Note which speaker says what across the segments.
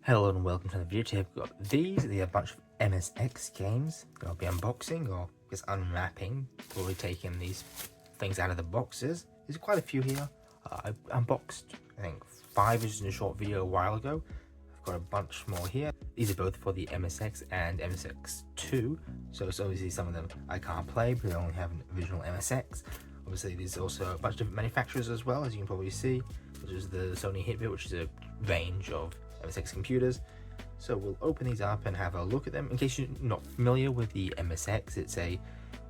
Speaker 1: Hello and welcome to the video. Today we've got these. They are a bunch of MSX games that I'll be unboxing or just unwrapping. We'll be taking these things out of the boxes. There's quite a few here. I unboxed, I think, 5 just in a short video a while ago. I've got a bunch more here. These are both for the MSX and MSX2. So it's obviously some of them I can't play, but they only have an original MSX. Obviously there's also a bunch of different manufacturers as well, as you can probably see. Which is the Sony Hitbit, which is a range of MSX computers. So we'll open these up and have a look at them. In case you're not familiar with the MSX, it's a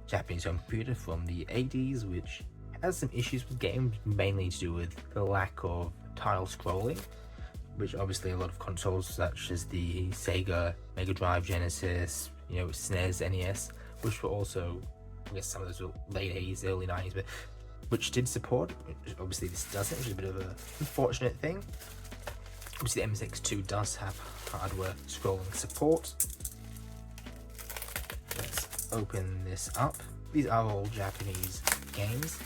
Speaker 1: Japanese home computer from the 80s, which has some issues with games, mainly to do with the lack of tile scrolling, which obviously a lot of consoles such as the Sega, Mega Drive, Genesis, SNES, NES, which were also, I guess some of those were late 80s, early 90s, but which did support. Obviously this doesn't, which is a bit of an unfortunate thing. Obviously the MSX2 does have hardware scrolling support. Let's open this up. These are all Japanese games.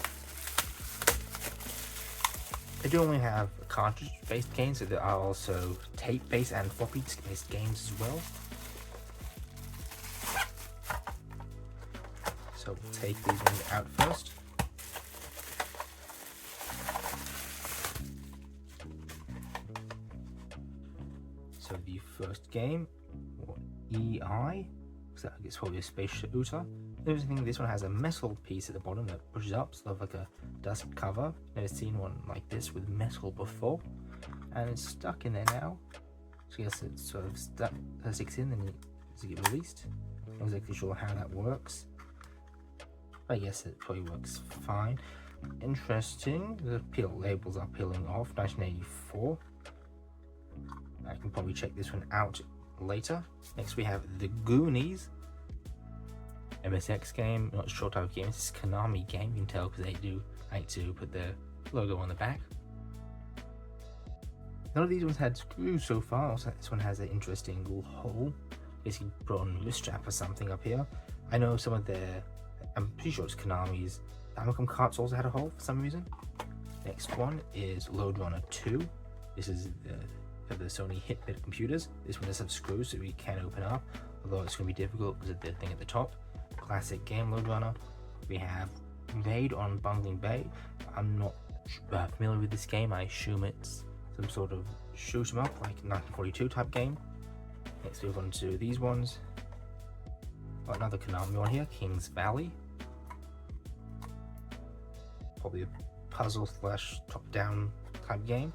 Speaker 1: They do only have cartridge-based games, so there are also tape-based and floppy-disk-based games as well. So we'll take these ones out first. So the first game, or EI, so I guess probably a space shooter. This one has a metal piece at the bottom that pushes up, sort of like a dust cover. Never seen one like this with metal before, and it's stuck in there now. So I guess it's sort of stuck, sticks in, and it get released. I'm not exactly sure how that works. I guess it probably works fine. Interesting. The peel labels are peeling off. 1984. I can probably check this one out later. Next we have The Goonies. MSX game, not sure type of game. This is Konami game, you can tell because they do like to put their logo on the back. None of these ones had screws so far. Also, this one has an interesting little hole. Basically put on a wrist strap or something up here. I know some of their, I'm pretty sure it's Konami's Famicom carts also had a hole for some reason. Next one is Lode Runner 2. This is for the Sony Hitbit computers. This one does have screws, so we can open up, although it's going to be difficult because of the thing at the top. Classic game, Lode Runner. We have Raid on Bungling Bay. I'm not familiar with this game. I assume it's some sort of shoot 'em up, like 1942 type game. Next we move on to these ones. Got another Konami one here, King's Valley. Probably a puzzle slash top-down type game.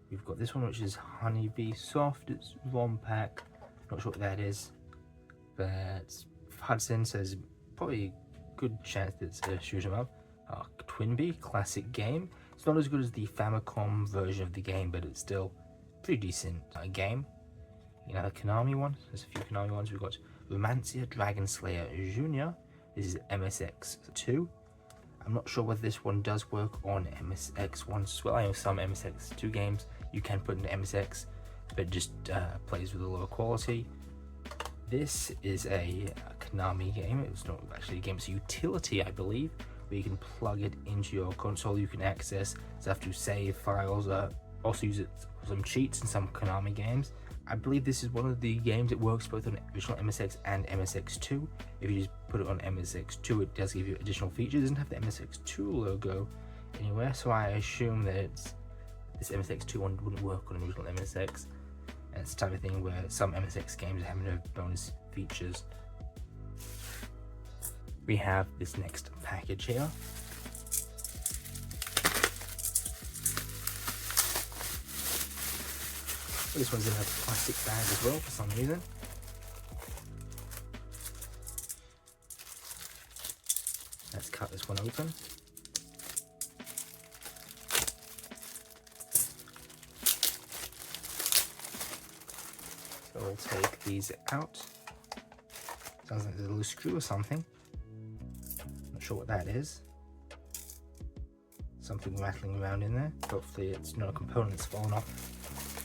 Speaker 1: We've got this one, which is Honeybee Soft. It's ROM pack. Not sure what that is, but Hudson says probably a good chance that it's a shoot 'em up. Twinbee, classic game. It's not as good as the Famicom version of the game, but it's still a pretty decent game. Another Konami one. There's a few Konami ones. We've got Romancia Dragon Slayer Jr. This is MSX2. I'm not sure whether this one does work on MSX ones as well. I know some MSX2 games you can put into MSX, but just plays with a lower quality. This is a Konami game. It's not actually a game, it's a utility, I believe, where you can plug it into your console. You can access stuff to save files, also use it for some cheats in some Konami games. I believe this is one of the games that works both on original MSX and MSX2. If you just put it on MSX2, it does give you additional features. It doesn't have the MSX2 logo anywhere, so I assume that this MSX2 one wouldn't work on original MSX. And it's the type of thing where some MSX games have no bonus features. We have this next package here. This one's in a plastic bag as well for some reason. Let's cut this one open. So we'll take these out. Sounds like there's a little screw or something. Not sure what that is. Something rattling around in there. Hopefully it's not a component that's fallen off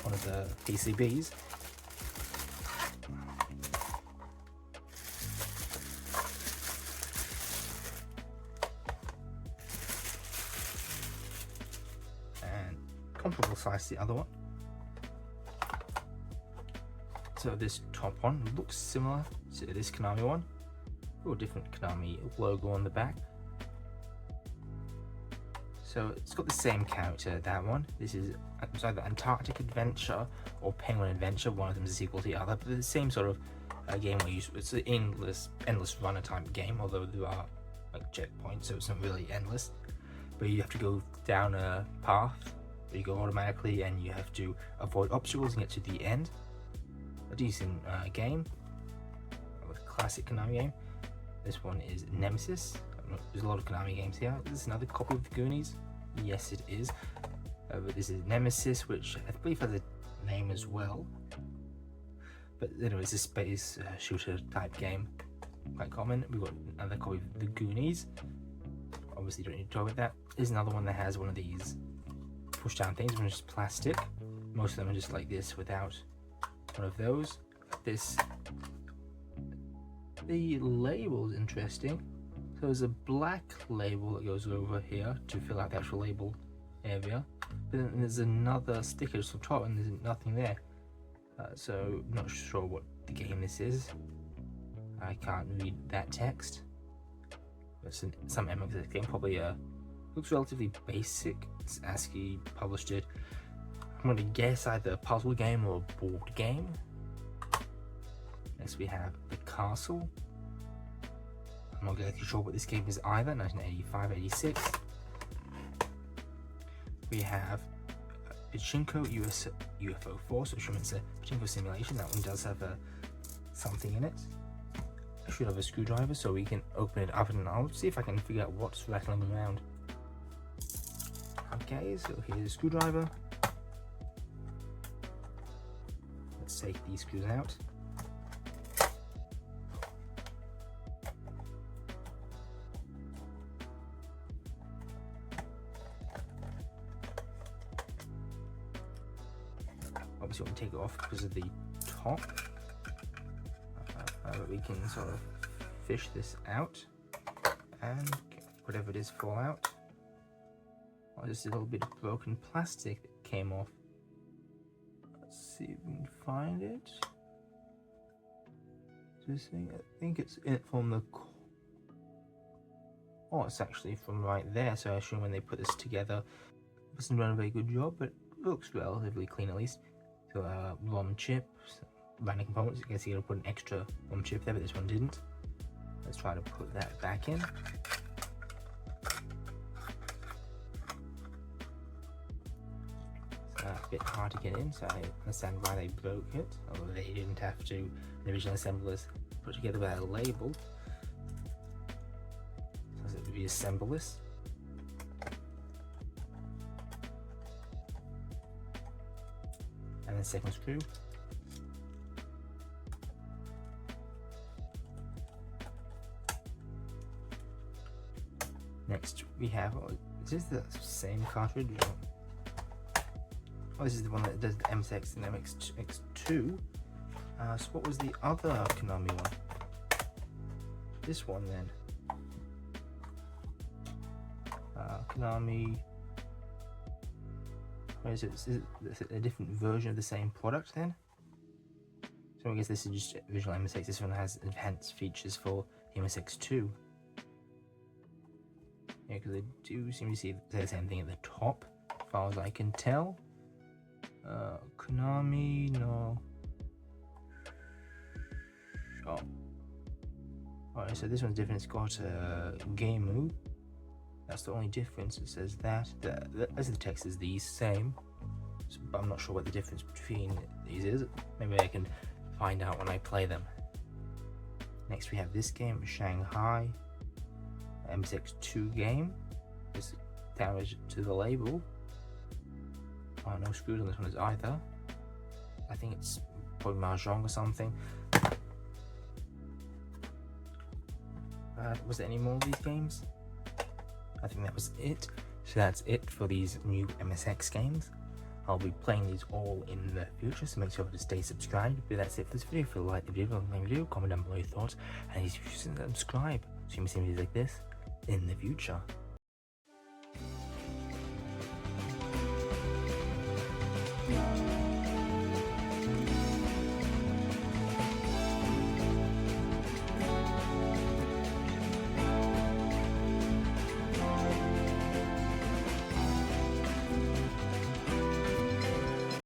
Speaker 1: one of the PCBs. And comparable size to the other one. So this top one looks similar to this Konami one, or different Konami logo on the back. So it's got the same character, that one. This is either Antarctic Adventure or Penguin Adventure. One of them is a sequel to the other, but the same sort of game where it's an endless runner type game, although there are like checkpoints, so it's not really endless. But you have to go down a path where you go automatically, and you have to avoid obstacles and get to the end. A decent game, a classic Konami game. This one is Nemesis. There's a lot of Konami games here. Is this another copy of the Goonies? Yes, it is. But this is Nemesis, which I believe has a name as well. But anyway, it's a space shooter type game, quite common. We've got another copy of the Goonies. Obviously, you don't need to talk about that. There's another one that has one of these push-down things, which is plastic. Most of them are just like this without one of those. The label is interesting. So there's a black label that goes over here to fill out the actual label area, but then there's another sticker just on top and there's nothing there. So I'm not sure what the game this is. I can't read that text. It's some MXX game, probably looks relatively basic. It's ASCII published it. I'm going to guess either a puzzle game or a board game. Next we have The Castle. I'm not exactly sure what this game is either, 1985, 86. We have Pachinko UFO 4, so it's a Pachinko simulation. That one does have something in it. I should have a screwdriver so we can open it up, and I'll see if I can figure out what's rattling around. Okay, so here's a screwdriver. Let's take these screws out. Obviously, we want to take it off because of the top. But we can sort of fish this out and whatever it is fall out. Oh, just a little bit of broken plastic that came off. Let's see if we can find it. This thing, I think it's in from the. Oh, it's actually from right there. So I assume when they put this together, it wasn't done a very good job, but it looks relatively clean at least. So ROM chip, random components. I guess you're gonna put an extra ROM chip there, but this one didn't. Let's try to put that back in. It's a bit hard to get in, so I understand why they broke it. Although they didn't have to. The original assemblers put together without a label. So it would reassemble this. And then second screw. Next we have, is this the same cartridge? Oh, this is the one that does the MSX and MSX2. So what was the other Konami one? This one then. Konami. Where is it? Is it a different version of the same product then? So I guess this is just original MSX. This one has enhanced features for the MSX2. Yeah, because they do seem to say the same thing at the top, as far as I can tell. Konami, no. Oh. Alright, so this one's different. It's got Gameu. That's the only difference. It says that. The rest of the text is the same, but I'm not sure what the difference between these is. Maybe I can find out when I play them. Next we have this game, Shanghai. MSX2 game. There's damage to the label. Oh, no screws on this one either. I think it's probably Mahjong or something. Was there any more of these games? I think that was it. So that's it for these new MSX games. I'll be playing these all in the future, so make sure to stay subscribed. But that's it for this video. If you like the video, comment down below your thoughts, and if you should subscribe so you can see videos like this in the future.